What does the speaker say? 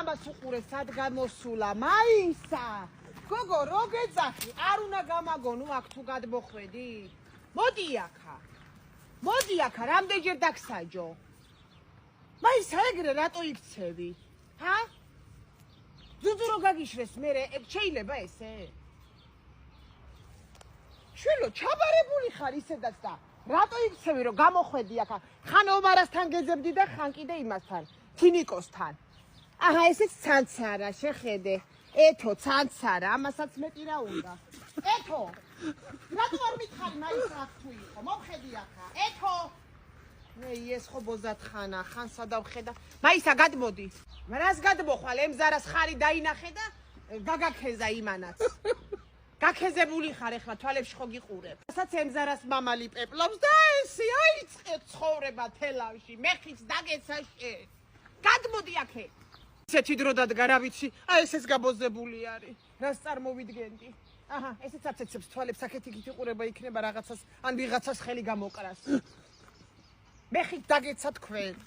ამას უყურე სად გამოსულა მაისა გოგო რო გეძახი არ უნდა გამაგონო აქ თუ გადმოხვედი მოდი აქა რამდენჯერ დაგსაჯო მაისა ეგრე რატო იქცევი ჰა ძუძუ რო გაგიშრეს მე შეიძლება ესე შვილო ჩაბარებული ხარ ისედაც და რატო იქცევი რომ გამოხვედი აქა ხან ომარასთან გეძებდი და ხან კიდე იმასთან თინიკოსთან აჰა ესეც ცანცარა შეხედე ეთო ცანცარა ამასაც მეტი რა უნდა ეთო რატო არ მითხარი მაინც აქ თუ იყო მომხედი ახლა ეთო მე ეს ხო ბოზათხანა ხან სადავხედა მაისა გადმოდი რას გადმოხვალ ემზარას ხარი დაინახე და გაგაქეზა იმანაც გაქეზებული ხარ ეხლა თვალებში ხო გიყურებ რასაც ემზარას მამალი პეპლობს და ესი აიწყე ცხოვრება თელავში მეხიც დაგეცაშე გადმოდი აქე ისეთი დრო დადგა რა ვიცი აი ესეც გაბოზებული არის რას წარმოვიდგენდი აჰა ესეც აცეცებს თვალებს აქეთ იქით იყურება იქნება რაღაცას ან ვიღაცას ხელი გამოკრას მეხით დაგეცა თქვენ